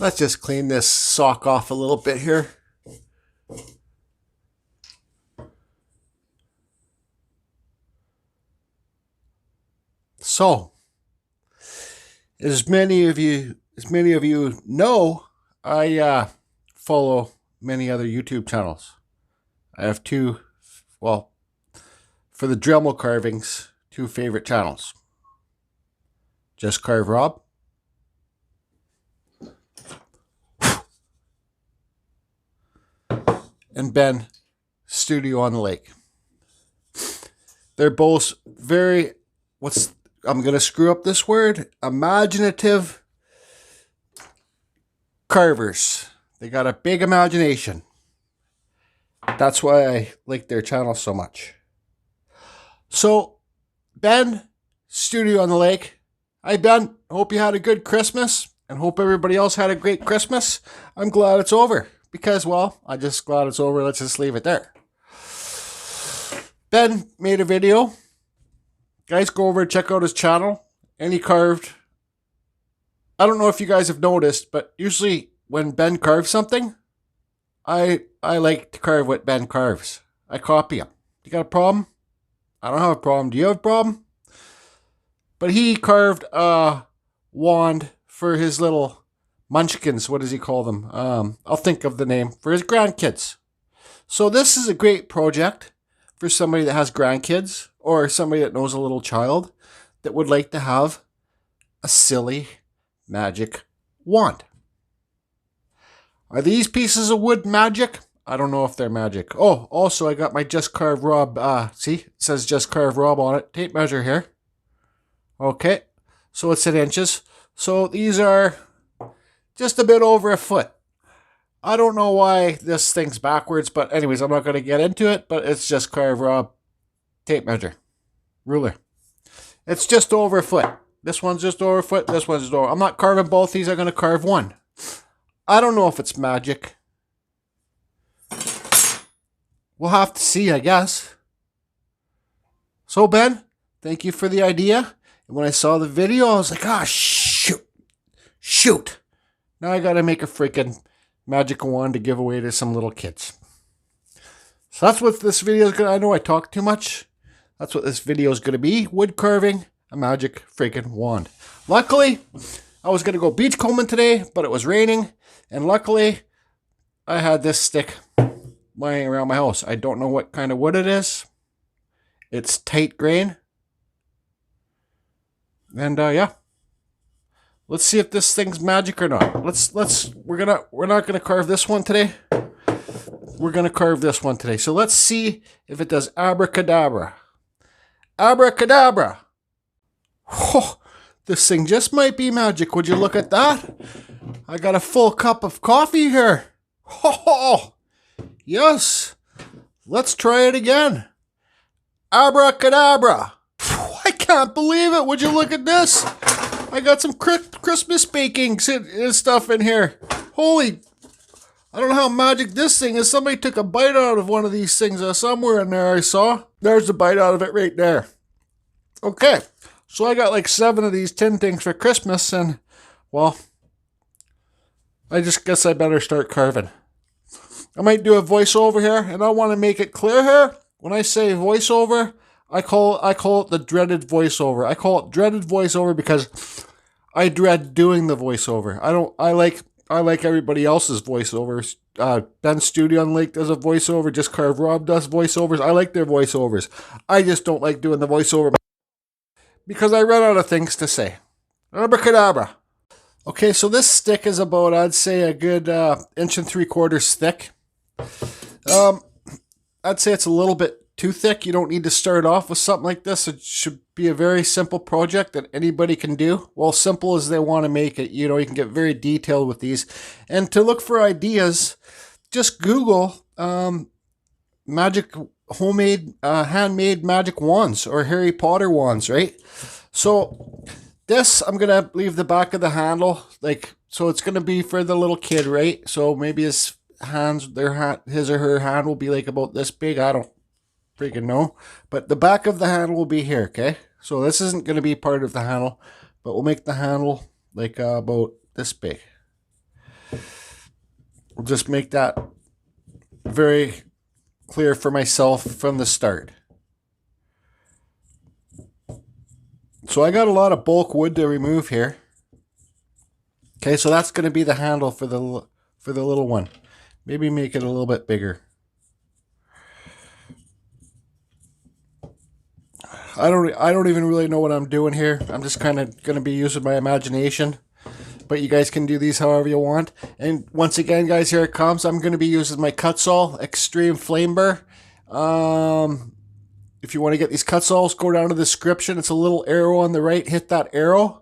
Let's just clean this sock off a little bit here. So, as many of you know, I follow many other YouTube channels. I have two, well, for the Dremel carvings, two favorite channels. Just Carve Rob and Ben Studio on the Lake. They're both very, I'm going to screw up this word, imaginative carvers. They got a big imagination. That's why I like their channel so much. So, Ben, Studio on the Lake. Hi, Ben. Hope you had a good Christmas and hope everybody else had a great Christmas. I'm glad it's over because, well, I'm just glad it's over. Let's just leave it there. Ben made a video. Guys, go over and check out his channel. And he carved. I don't know if you guys have noticed, but usually when Ben carves something, I like to carve what Ben carves. I copy him. You got a problem? I don't have a problem. Do you have a problem? But he carved a wand for his little munchkins. What does he call them? I'll think of the name. For his grandkids. So this is a great project for somebody that has grandkids or somebody that knows a little child that would like to have a silly magic wand. Are these pieces of wood magic? I don't know if they're magic. Oh, also I got my Just Carve Rob, see, it says Just Carve Rob on it. Tape measure here. Okay, so it's in inches. So these are just a bit over a foot. I don't know why this thing's backwards, but anyways, I'm not going to get into it, but it's Just Carve Rob tape measure. Ruler. It's just over a foot. This one's just over a foot, this one's just over. I'm not carving both these, I'm going to carve one. I don't know if it's magic. We'll have to see, I guess. So, Ben, thank you for the idea. And when I saw the video, I was like, ah, shoot. Now I got to make a freaking magic wand to give away to some little kids. So that's what this video is going to, I know I talk too much. That's what this video is going to be. Wood carving, a magic freaking wand. Luckily, I was going to go beachcombing today, but it was raining. And luckily, I had this stick lying around my house. I don't know what kind of wood it is. It's tight grain. And yeah. Let's see if this thing's magic or not. We're not gonna carve this one today. We're gonna carve this one today. So let's see if it does abracadabra. Abracadabra. Oh, this thing just might be magic. Would you look at that? I got a full cup of coffee here. Oh, yes. Let's try it again. Abracadabra. I can't believe it. Would you look at this? I got some Christmas bakings and stuff in here. Holy, I don't know how magic this thing is. Somebody took a bite out of one of these things somewhere in there I saw. There's a bite out of it right there. Okay, so I got like 7 of these tin things for Christmas and, well, I just guess I better start carving. I might do a voiceover here and I want to make it clear here. When I say voiceover, I call it the dreaded voiceover. I call it dreaded voiceover because I dread doing the voiceover. I like everybody else's voiceovers. Ben Studio on Lake does a voiceover. Just Carve Rob does voiceovers. I like their voiceovers. I just don't like doing the voiceover because I run out of things to say. Abracadabra. Okay, so this stick is about, I'd say, a good 1 3/4 inches thick. I'd say it's a little bit too thick. You don't need to start off with something like this. It should be a very simple project that anybody can do. Well, simple as they want to make it. You know, you can get very detailed with these. And to look for ideas, just Google magic homemade, handmade magic wands or Harry Potter wands, right? So this, I'm going to leave the back of the handle, so it's going to be for the little kid, right? So maybe his hands, his or her hand will be like about this big. I don't freaking know. But the back of the handle will be here, okay? So this isn't going to be part of the handle, but we'll make the handle like about this big. I'll just make that very clear for myself from the start. So I got a lot of bulk wood to remove here. Okay, so that's going to be the handle for the little one. Maybe make it a little bit bigger. I don't even really know what I'm doing here. I'm just kind of going to be using my imagination. But you guys can do these however you want. And once again, guys, here it comes. I'm going to be using my Kutzall Extreme Flame Burr. If you want to get these Kutzalls, go down to the description. It's a little arrow on the right. Hit that arrow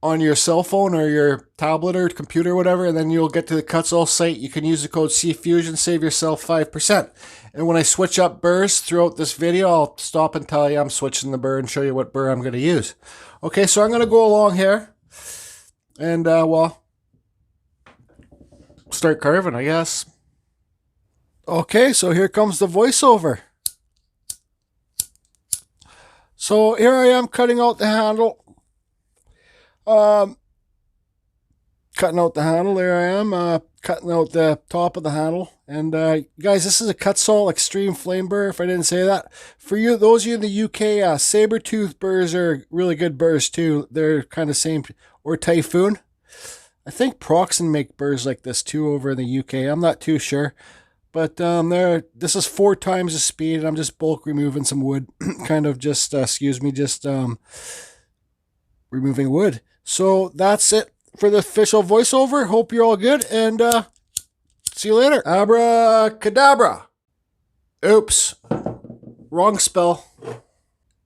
on your cell phone or your tablet or computer or whatever, and then you'll get to the Kutzall site. You can use the code CFusion, save yourself 5%. And when I switch up burrs throughout this video, I'll stop and tell you I'm switching the burr and show you what burr I'm going to use. Okay, so I'm going to go along here and, well, start carving, I guess. Okay, so here comes the voiceover. So here I am cutting out the handle. Cutting out the handle. There I am, cutting out the top of the handle. And guys, this is a Kutzall Extreme Flame Burr, if I didn't say that. For you, those of you in the UK, saber-tooth burrs are really good burrs too. They're kind of same, or Typhoon. I think Proxen make burrs like this too over in the UK. I'm not too sure. But this is 4 times the speed, and I'm just bulk removing some wood. Kind of just, removing wood. So that's it for the official voiceover. Hope you're all good, and see you later. Abracadabra. Oops. Wrong spell.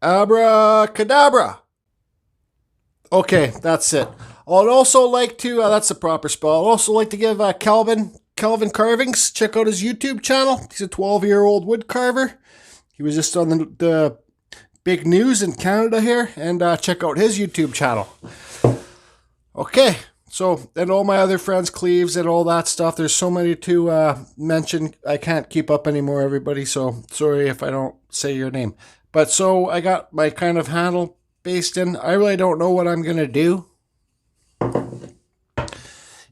Abracadabra. Okay, that's it. I'd also like to, that's the proper spell. I'd also like to give Calvin Carvings, check out his YouTube channel. He's a 12-year-old wood carver. He was just on the big news in Canada here, and check out his YouTube channel. Okay, so, and all my other friends, Cleaves and all that stuff. There's so many to mention. I can't keep up anymore, everybody, so sorry if I don't say your name. But so I got my kind of handle based in. I really don't know what I'm going to do.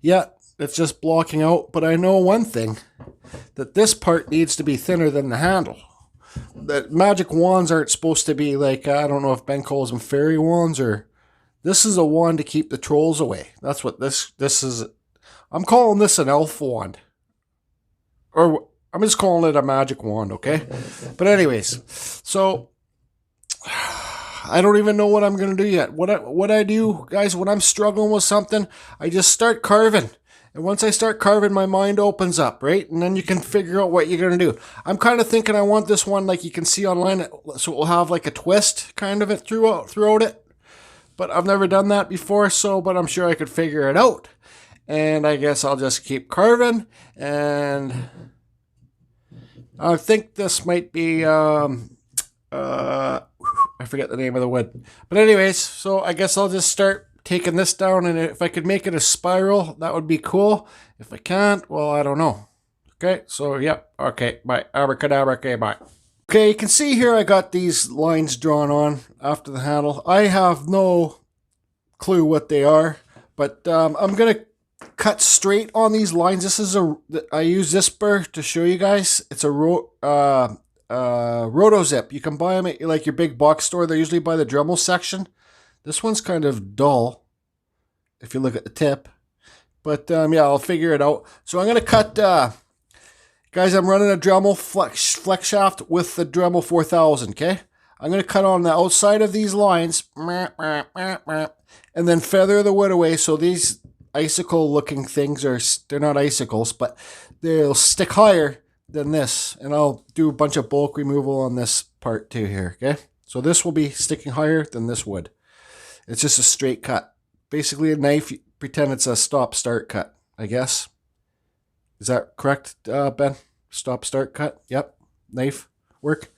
Yeah, it's just blocking out, but I know one thing, that this part needs to be thinner than the handle. The magic wands aren't supposed to be like, I don't know if Ben calls them fairy wands, or this is a wand to keep the trolls away. That's what this is. I'm calling this an elf wand. Or I'm just calling it a magic wand, okay? But anyways, so I don't even know what I'm going to do yet. What I do, guys, when I'm struggling with something, I just start carving. And once I start carving, my mind opens up, right? And then you can figure out what you're going to do. I'm kind of thinking I want this one like you can see online, so it will have like a twist kind of it throughout it. But I've never done that before, but I'm sure I could figure it out. And I guess I'll just keep carving. And I think this might be, I forget the name of the wood. But anyways, so I guess I'll just start taking this down, and if I could make it a spiral, that would be cool. If I can't, well, I don't know. Okay, so yep, okay, bye. Abracadabra, okay, bye. Okay, you can see here I got these lines drawn on after the handle. I have no clue what they are, but I'm gonna cut straight on these lines. This is I use this burr to show you guys. It's a Rotozip. You can buy them at like your big box store. They're usually by the Dremel section. This one's kind of dull if you look at the tip. But yeah, I'll figure it out. So I'm going to cut, guys, I'm running a Dremel Flexshaft with the Dremel 4000, okay? I'm going to cut on the outside of these lines and then feather the wood away. So these icicle looking things they're not icicles, but they'll stick higher than this. And I'll do a bunch of bulk removal on this part too here, okay? So this will be sticking higher than this wood. It's just a straight cut. Basically a knife, pretend it's a stop-start cut, I guess. Is that correct, Ben? Stop-start cut? Yep. Knife work.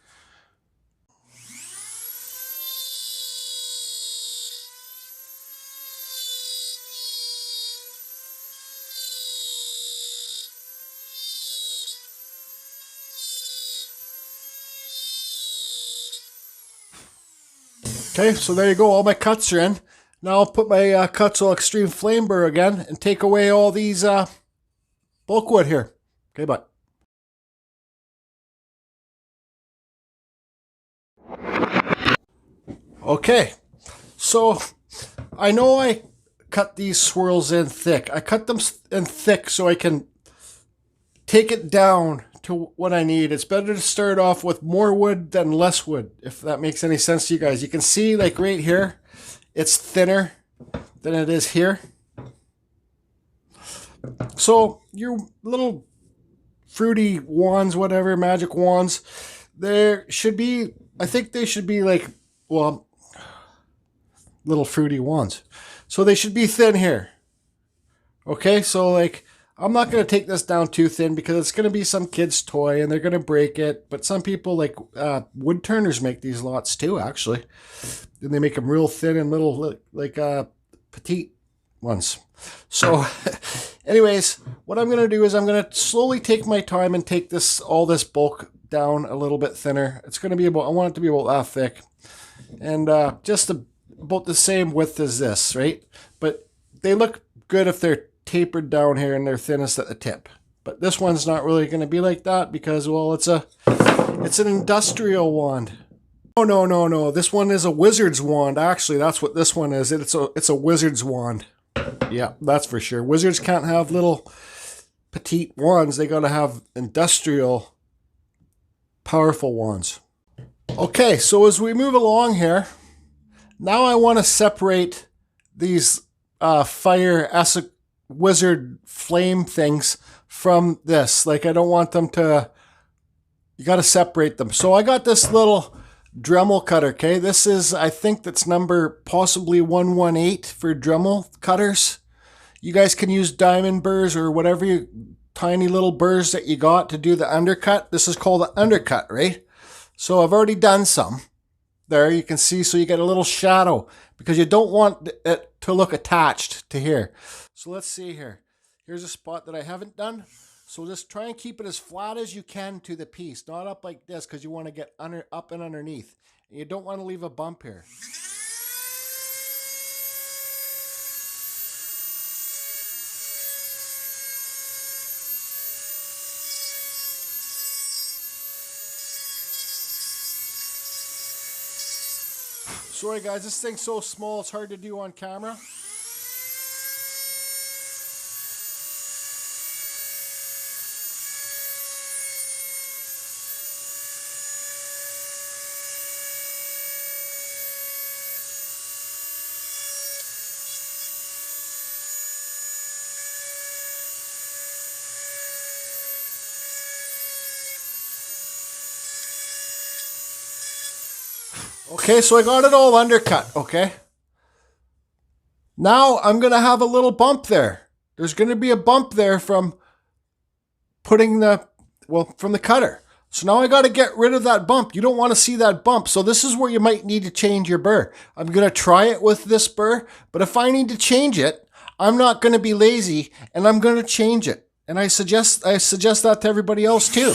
Okay, so there you go. All my cuts are in. Now I'll put my Kutzall Extreme Flame Burr again and take away all these bulk wood here. Okay, bye. Okay, so I know I cut these swirls in thick. I cut them in thick so I can take it down to what I need. It's better to start off with more wood than less wood, if that makes any sense to you guys. You can see like right here, it's thinner than it is here. So your little fruity wands, whatever, magic wands, there should be, I think they should be like, well, little fruity wands. So they should be thin here. Okay, so like, I'm not going to take this down too thin because it's going to be some kid's toy and they're going to break it. But some people, like wood turners, make these lots too, actually. And they make them real thin and little, like petite ones. So anyways, what I'm going to do is I'm going to slowly take my time and take all this bulk down a little bit thinner. It's going to be about, I want it to be about that thick. And just about the same width as this, right? But they look good if they're tapered down here and they're thinnest at the tip. But this one's not really going to be like that because, well, it's an industrial wand. Oh, no. This one is a wizard's wand. Actually, that's what this one is. It's a wizard's wand. Yeah, that's for sure. Wizards can't have little petite wands. They got to have industrial, powerful wands. Okay, so as we move along here, now I want to separate these fire wizard flame things from this. Like, I don't want them to, you got to separate them. So I got this little Dremel cutter, okay? This is, I think that's number possibly 118 for Dremel cutters. You guys can use diamond burrs or whatever tiny little burrs that you got to do the undercut. This is called the undercut, right? So I've already done some. There you can see, so you get a little shadow because you don't want it to look attached to here. So let's see here. Here's a spot that I haven't done. So just try and keep it as flat as you can to the piece, not up like this because you want to get up and underneath. And you don't want to leave a bump here. Sorry guys, this thing's so small it's hard to do on camera. Okay, so I got it all undercut, okay? Now I'm going to have a little bump there. There's going to be a bump there from putting from the cutter. So now I got to get rid of that bump. You don't want to see that bump. So this is where you might need to change your burr. I'm going to try it with this burr, but if I need to change it, I'm not going to be lazy and I'm going to change it. And I suggest that to everybody else too.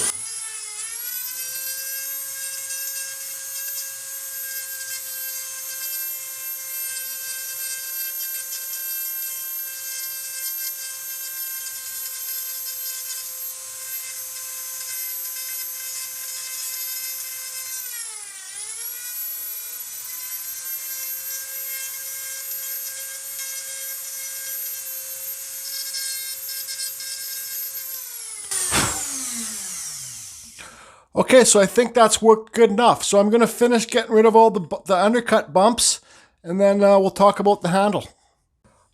Okay, so I think that's worked good enough. So I'm going to finish getting rid of all the undercut bumps, and then we'll talk about the handle.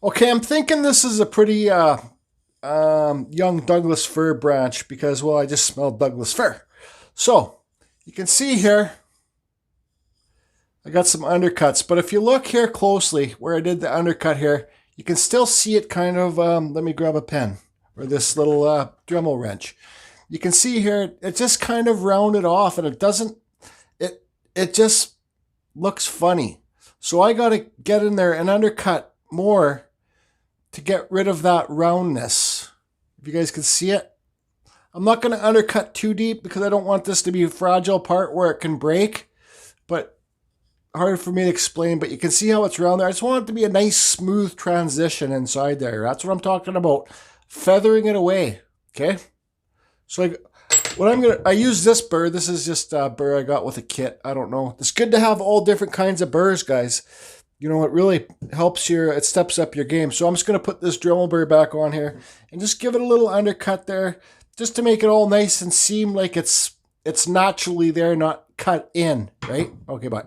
Okay, I'm thinking this is a pretty young Douglas fir branch because, well, I just smelled Douglas fir. So you can see here, I got some undercuts, but if you look here closely where I did the undercut here, you can still see it kind of, let me grab a pen, or this little Dremel wrench. You can see here, it just kind of rounded off and it doesn't, it just looks funny. So I got to get in there and undercut more to get rid of that roundness. If you guys can see it. I'm not going to undercut too deep because I don't want this to be a fragile part where it can break. But hard for me to explain, but you can see how it's round there. I just want it to be a nice smooth transition inside there. That's what I'm talking about. Feathering it away. Okay. So I use this burr. This is just a burr I got with a kit. I don't know. It's good to have all different kinds of burrs, guys. You know, it really helps it steps up your game. So I'm just going to put this Dremel burr back on here and just give it a little undercut there just to make it all nice and seem like it's naturally there, not cut in, right? Okay, bye.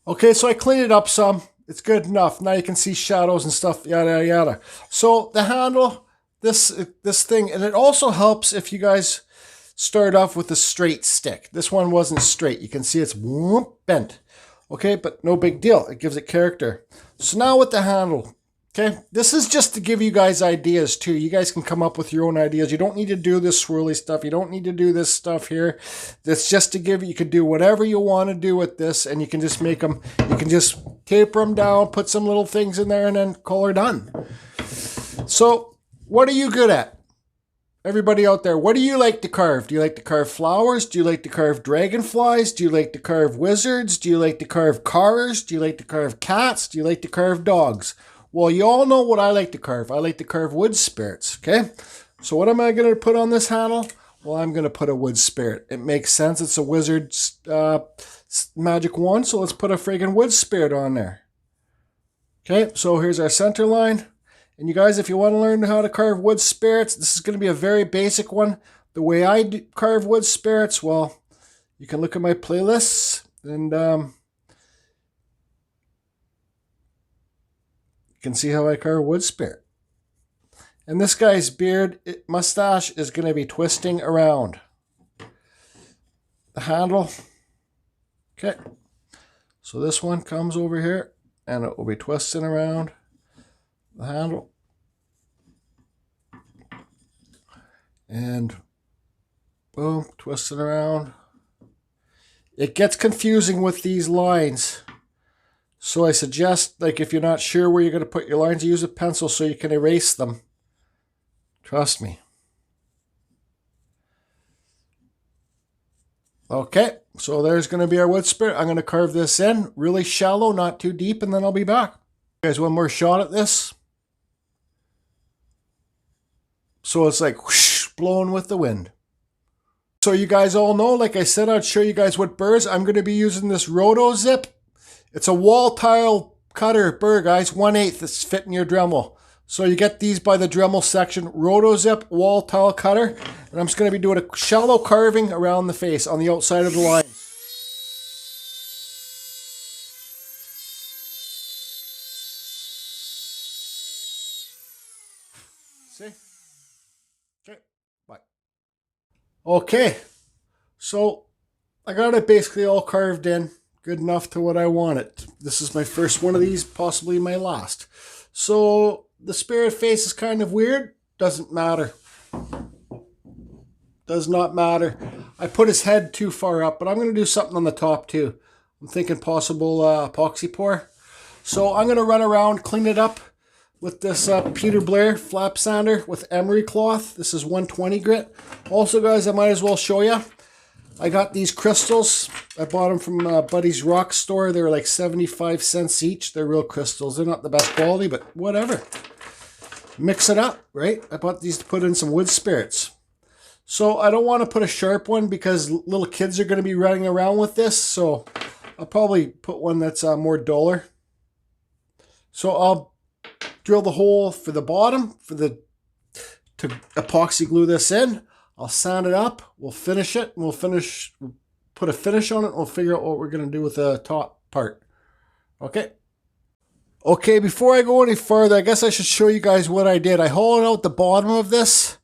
Okay, so I cleaned it up some. It's good enough. Now you can see shadows and stuff, yada, yada, yada. So the handle, this thing, and it also helps if you guys start off with a straight stick. This one wasn't straight. You can see it's bent. Okay, but no big deal. It gives it character. So now with the handle, okay, this is just to give you guys ideas too. You guys can come up with your own ideas. You don't need to do this swirly stuff. You don't need to do this stuff here. It's just to give you can do whatever you want to do with this, and you can just make them, you can just taper them down, put some little things in there, and then call her done. So what are you good at? Everybody out there, what do you like to carve? Do you like to carve flowers? Do you like to carve dragonflies? Do you like to carve wizards? Do you like to carve cars? Do you like to carve cats? Do you like to carve dogs? Well, you all know what I like to carve. I like to carve wood spirits, okay? So what am I going to put on this handle? Well, I'm going to put a wood spirit. It makes sense. It's a wizard's magic wand, so let's put a friggin' wood spirit on there. Okay, so here's our center line. And you guys, if you want to learn how to carve wood spirits, this is going to be a very basic one. The way I carve wood spirits, well, you can look at my playlists and you can see how I carve wood spirit. And this guy's mustache is going to be twisting around the handle. Okay, so this one comes over here and it will be twisting around the handle. And boom, twist it around. It gets confusing with these lines. So I suggest, like, if you're not sure where you're going to put your lines, use a pencil so you can erase them. Trust me. Okay, so there's going to be our wood spirit. I'm going to carve this in really shallow, not too deep, and then I'll be back. Guys, one more shot at this. So it's like whoosh, blowing with the wind. So you guys all know, like I said, I'd show you guys what burrs. I'm going to be using this Roto Zip. It's a wall tile cutter burr, guys, 1/8 that's fitting your Dremel. So you get these by the Dremel section, Roto Zip wall tile cutter. And I'm just going to be doing a shallow carving around the face on the outside of the line. See? Okay, bye. Okay, so I got it basically all carved in, good enough to what I want it. This is my first one of these, possibly my last. So the spirit face is kind of weird, doesn't matter. Does not matter. I put his head too far up, but I'm going to do something on the top too. I'm thinking possible epoxy pour. So I'm going to run around, clean it up with this Peterblair flap sander with emery cloth. This is 120 grit. Also, guys, I might as well show you. I got these crystals. I bought them from Buddy's Rock Store. They were like 75 cents each. They're real crystals. They're not the best quality, but whatever. Mix it up, right? I bought these to put in some wood spirits. So I don't want to put a sharp one because little kids are going to be running around with this. So I'll probably put one that's more duller. So I'll drill the hole for the bottom to epoxy glue this in. I'll sand it up. We'll finish it. And we'll put a finish on it. And we'll figure out what we're going to do with the top part. Okay. Okay, before I go any further, I guess I should show you guys what I did. I hollowed out the bottom of this.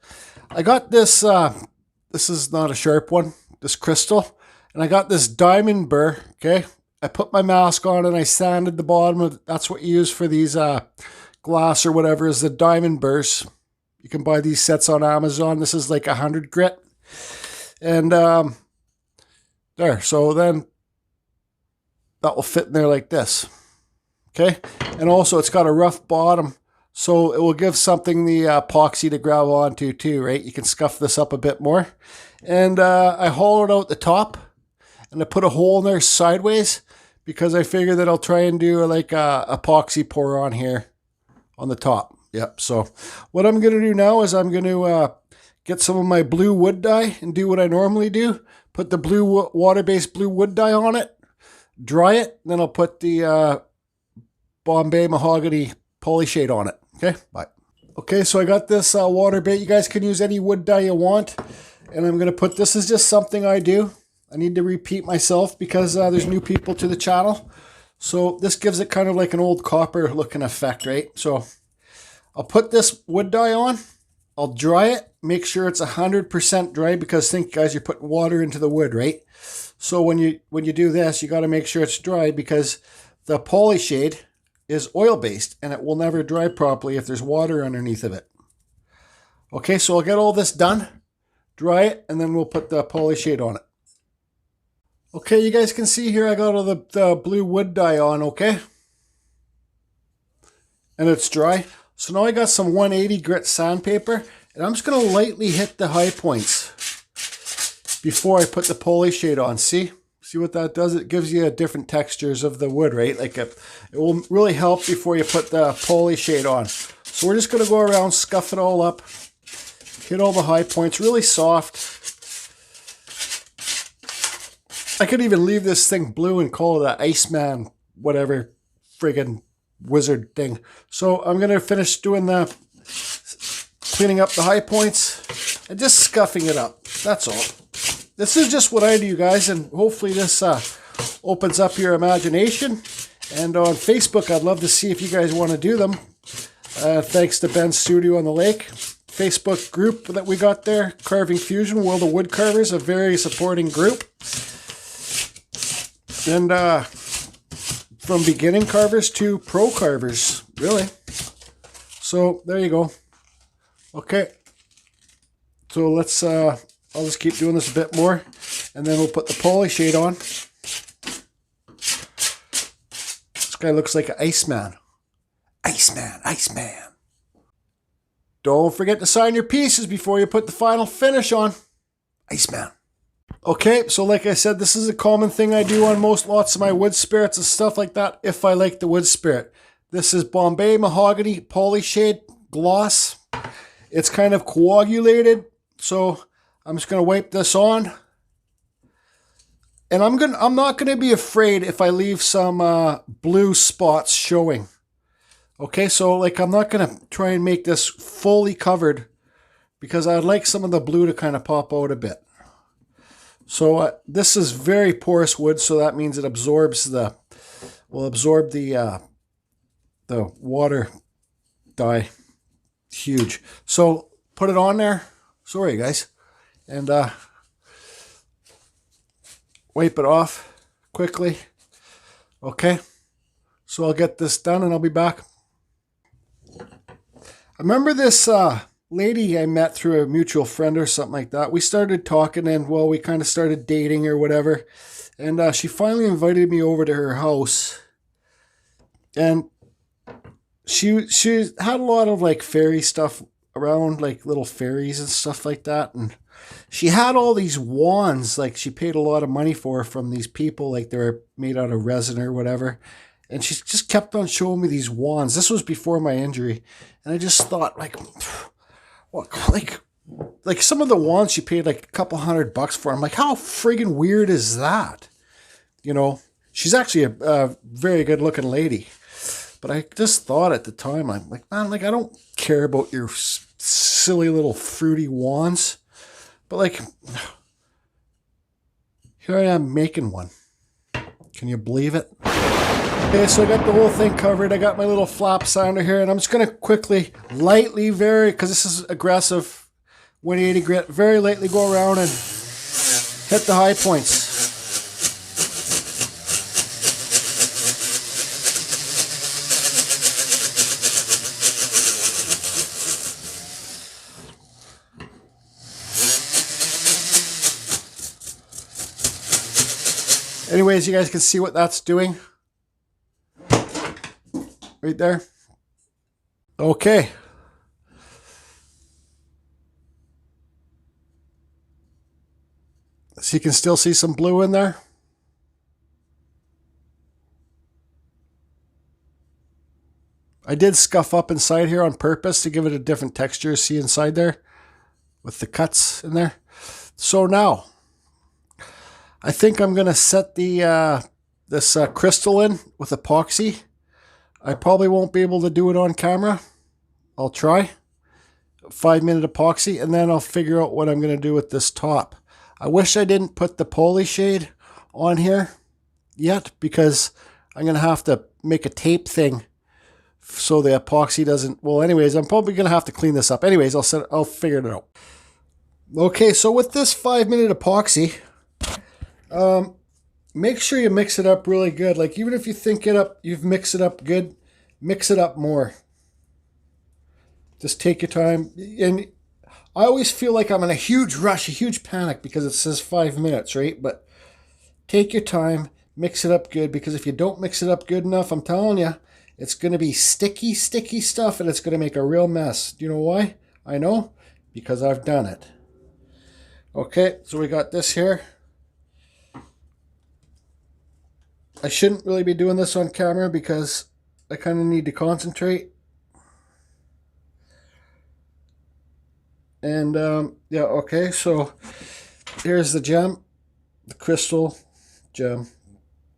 I got this, this is not a sharp one, this crystal. And I got this diamond burr, okay? I put my mask on and I sanded the bottom of, that's what you use for these glass or whatever, is the diamond burrs. You can buy these sets on Amazon. This is like 100 grit. And there, so then that will fit in there like this. Okay, and also it's got a rough bottom, so it will give something the epoxy to grab onto too, right? You can scuff this up a bit more. And I hollowed out the top, and I put a hole in there sideways, because I figured that I'll try and do like a epoxy pour on here on the top. Yep, so what I'm going to do now is I'm going to get some of my blue wood dye and do what I normally do. Put the blue water-based blue wood dye on it, dry it, then I'll put the Bombay mahogany polyshade on it. Okay, bye. Okay, so I got this water bait. You guys can use any wood dye you want. And I'm going to put, this is just something I do. I need to repeat myself because there's new people to the channel. So this gives it kind of like an old copper looking effect, right? So I'll put this wood dye on. I'll dry it, make sure it's 100% dry, because think, guys, you're putting water into the wood, right? So when you do this, you got to make sure it's dry, because the polyshade is oil-based and it will never dry properly if there's water underneath of it. Okay, so I'll get all this done, dry it, and then we'll put the polyshade on it. Okay, you guys can see here I got all the blue wood dye on, okay? And it's dry. So now I got some 180 grit sandpaper, and I'm just going to lightly hit the high points before I put the polyshade on. See what that does? It gives you different textures of the wood, right? Like it will really help before you put the polyshade on. So we're just going to go around, scuff it all up, hit all the high points, really soft. I could even leave this thing blue and call it an Iceman, whatever friggin' wizard thing. So I'm going to finish doing the cleaning up the high points and just scuffing it up. That's all. This is just what I do, guys, and hopefully this opens up your imagination. And on Facebook, I'd love to see if you guys want to do them. Thanks to Ben's Studio on the Lake Facebook group that we got there, Carving Fusion, World of Wood Carvers, a very supporting group. And from beginning carvers to pro carvers, really. So there you go. Okay. So let's, I'll just keep doing this a bit more, and then we'll put the polyshade on. This guy looks like an Iceman. Iceman, Iceman. Don't forget to sign your pieces before you put the final finish on. Iceman. Okay, so like I said, this is a common thing I do on lots of my wood spirits and stuff like that, if I like the wood spirit. This is Bombay Mahogany Polyshade Gloss. It's kind of coagulated, so I'm just going to wipe this on. And I'm not going to be afraid if I leave some blue spots showing. Okay, so like I'm not going to try and make this fully covered, because I'd like some of the blue to kind of pop out a bit. So this is very porous wood, so that means it absorbs will absorb the water dye. Huge. So put it on there. Sorry, guys, and wipe it off quickly. Okay. So I'll get this done and I'll be back. I remember this lady I met through a mutual friend or something like that. We started talking, and well, we kind of started dating or whatever. And she finally invited me over to her house. And she had a lot of like fairy stuff around, like little fairies and stuff like that. And she had all these wands, like she paid a lot of money for from these people, like they were made out of resin or whatever. And she just kept on showing me these wands. This was before my injury. And I just thought, like, what, like some of the wands she paid like a couple $100 for. I'm like, how friggin' weird is that? You know, she's actually a very good looking lady. But I just thought at the time, I'm like, man, like I don't care about your silly little fruity wands. But like, here I am making one. Can you believe it? Okay, so I got the whole thing covered. I got my little flap sounder here, and I'm just going to quickly, lightly, because this is aggressive, 180 grit, very lightly go around and hit the high points. Anyways, you guys can see what that's doing. Right there. Okay. So you can still see some blue in there. I did scuff up inside here on purpose to give it a different texture. See inside there? with the cuts in there. So now, I think I'm going to set the this crystal in with epoxy. I probably won't be able to do it on camera. I'll try. 5-minute epoxy, and then I'll figure out what I'm going to do with this top. I wish I didn't put the poly shade on here yet, because I'm going to have to make a tape thing so the epoxy doesn't... Well, anyways, I'm probably going to have to clean this up. Anyways, I'll figure it out. Okay, so with this 5-minute epoxy, make sure you mix it up really good. Like, even if you think you've mixed it up good, mix it up more. Just take your time. And I always feel like I'm in a huge rush, a huge panic, because it says 5 minutes, right? But take your time, mix it up good, because if you don't mix it up good enough, I'm telling you, it's going to be sticky stuff, and it's going to make a real mess. Do you know why? I know, because I've done it. Okay, so we got this here. I shouldn't really be doing this on camera because I kind of need to concentrate. And yeah, okay, so here's the gem, the crystal gem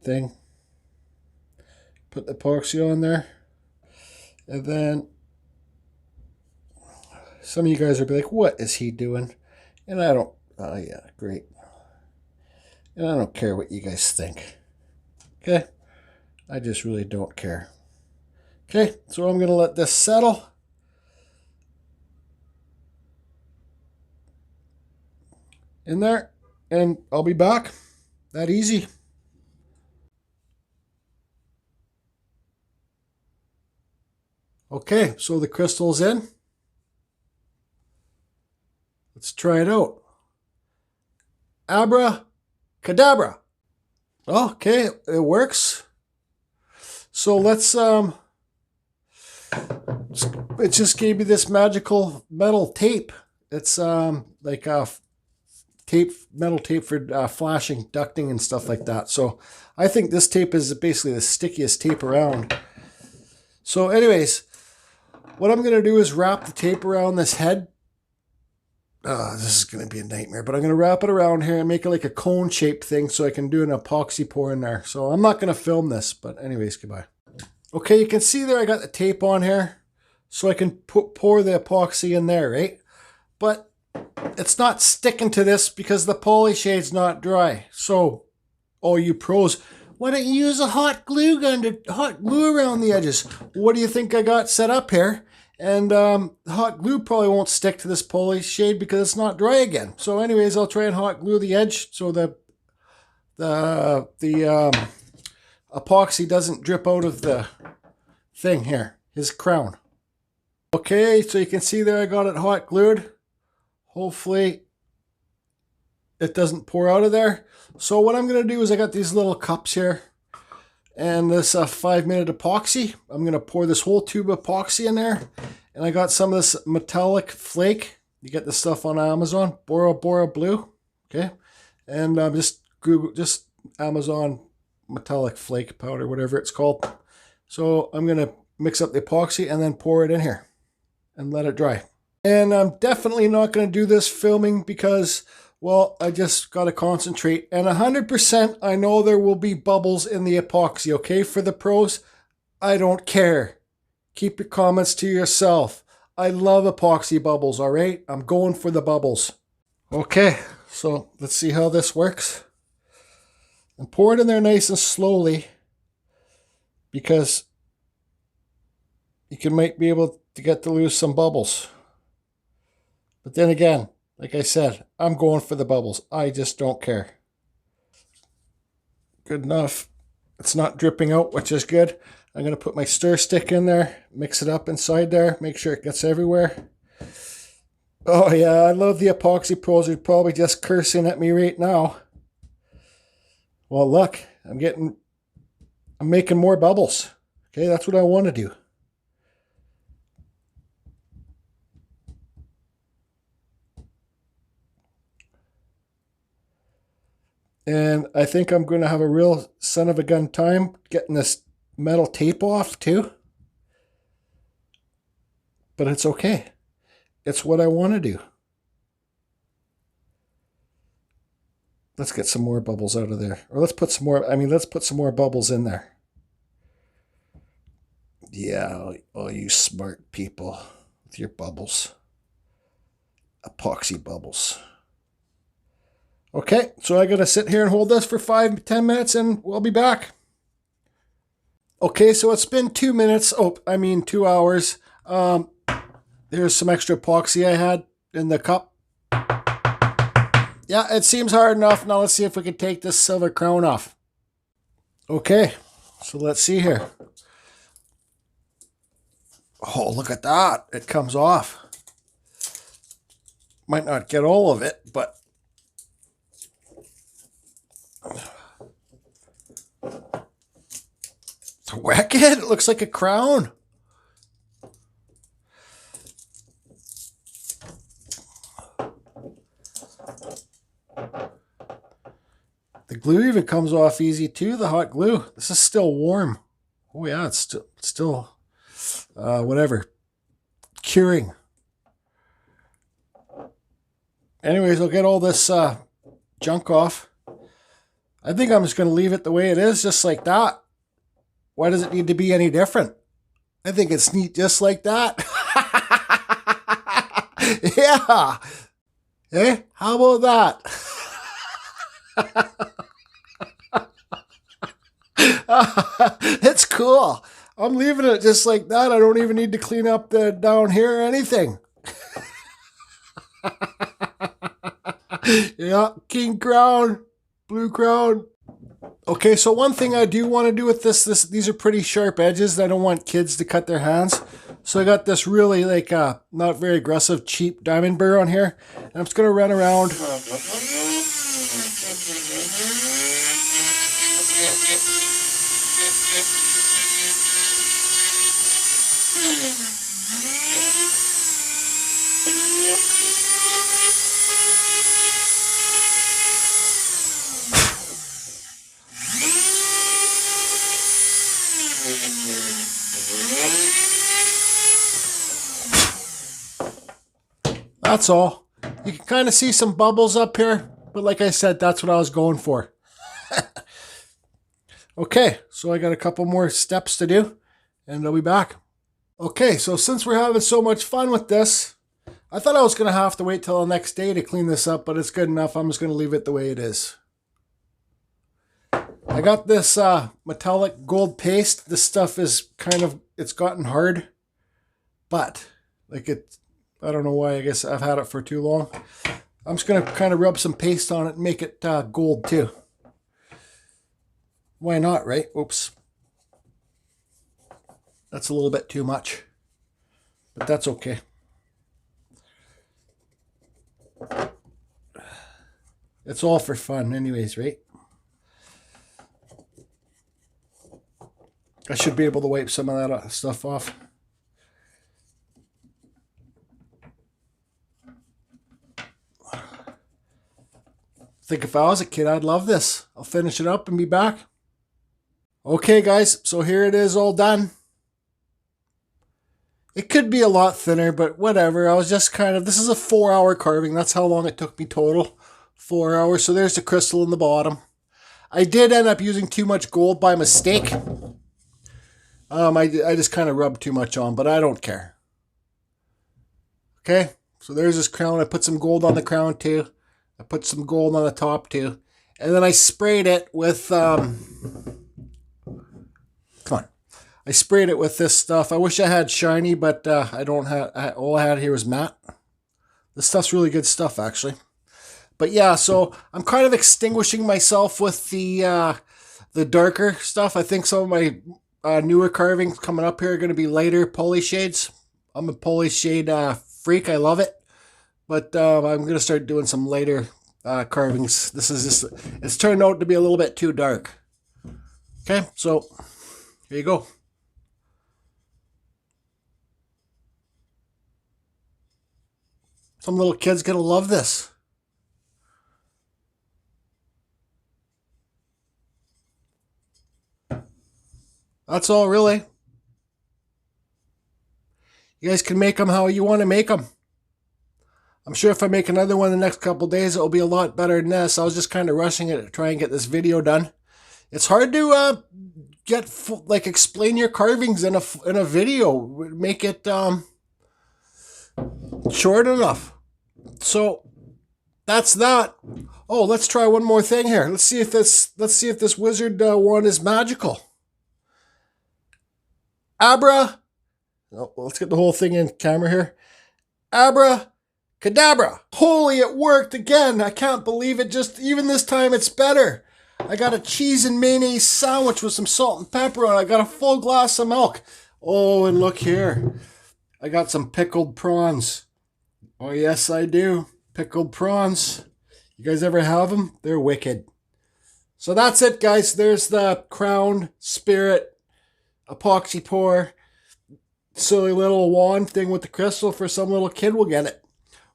thing. Put the epoxy on there. And then some of you guys will be like, what is he doing? And I don't, oh yeah, great. And I don't care what you guys think. Okay, I just really don't care. Okay, so I'm going to let this settle. In there, and I'll be back. That easy. Okay, so the crystal's in. Let's try it out. Abracadabra. Okay, it works. So let's it just gave me this magical metal tape. It's like a metal tape for flashing, ducting, and stuff like that. So I think this tape is basically the stickiest tape around. So anyways, what I'm going to do is wrap the tape around this head. This is going to be a nightmare, but I'm going to wrap it around here and make it like a cone shaped thing so I can do an epoxy pour in there. So I'm not going to film this, but anyways, goodbye. Okay, you can see there I got the tape on here so I can pour the epoxy in there, right? But it's not sticking to this because the poly shade's not dry. So, all you pros, why don't you use a hot glue gun to hot glue around the edges? What do you think I got set up here? And hot glue probably won't stick to this poly shade because it's not dry again. So anyways, I'll try and hot glue the edge so the epoxy doesn't drip out of the thing here, his crown. Okay, so you can see there I got it hot glued. Hopefully it doesn't pour out of there. So what I'm going to do is I got these little cups here and this 5-minute epoxy. I'm going to pour this whole tube of epoxy in there. And I got some of this metallic flake. You get this stuff on Amazon. Bora Bora Blue. Okay. And just Amazon metallic flake powder, whatever it's called. So I'm going to mix up the epoxy and then pour it in here and let it dry. And I'm definitely not going to do this filming because, well, I just got to concentrate. And 100% I know there will be bubbles in the epoxy, okay? For the pros, I don't care. Keep your comments to yourself. I love epoxy bubbles, all right? I'm going for the bubbles. Okay, so let's see how this works. And pour it in there nice and slowly because you might be able to get to lose some bubbles. But then again, like I said, I'm going for the bubbles. I just don't care. Good enough. It's not dripping out, which is good. I'm going to put my stir stick in there, mix it up inside there, make sure it gets everywhere. Oh yeah, I love the epoxy pros. They're probably just cursing at me right now. Well, look, I'm making more bubbles. Okay, that's what I want to do. And I think I'm going to have a real son of a gun time getting this metal tape off too. But it's okay. It's what I want to do. Let's get some more bubbles out of there. Or let's put some more, let's put some more bubbles in there. Yeah, all you smart people with your bubbles. Epoxy bubbles. Okay, so I gotta sit here and hold this for 5-10 minutes and we'll be back. Okay, so it's been 2 minutes. 2 hours. There's some extra epoxy I had in the cup. Yeah, it seems hard enough. Now let's see if we can take this silver crown off. Okay, so let's see here. Oh, look at that. It comes off. Might not get all of it, but it's wicked. It looks like a crown. The glue even comes off easy too, the hot glue. This is still warm. Oh yeah, it's still whatever. Curing. Anyways, I'll get all this junk off. I think I'm just going to leave it the way it is, just like that. Why does it need to be any different? I think it's neat just like that. Yeah. Hey, how about that? It's cool. I'm leaving it just like that. I don't even need to clean up the down here or anything. Yeah, king crown, blue crown. Okay, so one thing I do want to do with these are pretty sharp edges. I don't want kids to cut their hands. So I got this really not very aggressive, cheap diamond burr on here. And I'm just going to run around. That's all. You can kind of see some bubbles up here, but like I said, that's what I was going for. Okay, so I got a couple more steps to do, and I'll be back. Okay, so since we're having so much fun with this, I thought I was going to have to wait till the next day to clean this up, but it's good enough. I'm just going to leave it the way it is. I got this metallic gold paste. This stuff is it's gotten hard, but I don't know why. I guess I've had it for too long. I'm just going to kind of rub some paste on it and make it gold too. Why not, right? Oops. That's a little bit too much, but that's okay. It's all for fun anyways, right? I should be able to wipe some of that stuff off. I think if I was a kid, I'd love this. I'll finish it up and be back. Okay, guys, so here it is all done. It could be a lot thinner, but whatever. I was just this is a 4-hour carving. That's how long it took me total. 4 hours. So there's the crystal in the bottom. I did end up using too much gold by mistake. I just kind of rubbed too much on, but I don't care. Okay, so there's this crown. I put some gold on the crown too. I put some gold on the top too. And then I sprayed it with, I sprayed it with this stuff. I wish I had shiny, but I don't have, all I had here was matte. This stuff's really good stuff, actually. But yeah, so I'm kind of extinguishing myself with the darker stuff. I think some of my newer carvings coming up here are going to be lighter poly shades. I'm a poly shade freak. I love it. But I'm going to start doing some lighter carvings. This is just, it's turned out to be a little bit too dark. Okay, so here you go. Some little kid's going to love this. That's all, really. You guys can make them how you want to make them. I'm sure if I make another one in the next couple days, it'll be a lot better than this. I was just kind of rushing it to try and get this video done. It's hard to explain your carvings in a video, make it short enough. So that's that. Oh, let's try one more thing here. Let's see if this wizard one is magical. Abra. Oh, let's get the whole thing in camera here. Abra cadabra. Holy, it worked again. I can't believe it. Just even this time it's better. I got a cheese and mayonnaise sandwich with some salt and pepper on it. I got a full glass of milk. Oh, and look here. I got some pickled prawns. Oh, yes, I do. Pickled prawns. You guys ever have them? They're wicked. So that's it, guys. There's the crown, spirit, epoxy pour, silly little wand thing with the crystal for some little kid will get it.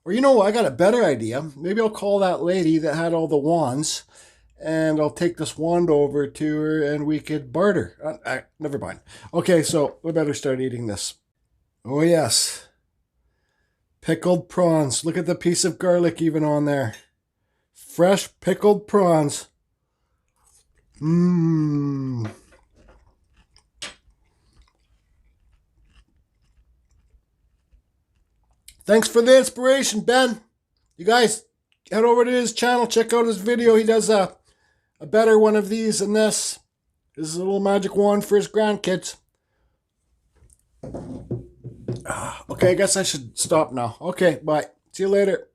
Or you know what? I got a better idea. Maybe I'll call that lady that had all the wands, and I'll take this wand over to her and we could barter. Never mind. Okay, so we better start eating this. Oh, yes. Pickled prawns. Look at the piece of garlic even on there. Fresh pickled prawns. Mmm. Thanks for the inspiration, Ben. You guys, head over to his channel. Check out his video. He does a better one of these than this. This is a little magic wand for his grandkids. Okay, I guess I should stop now. Okay, bye. See you later.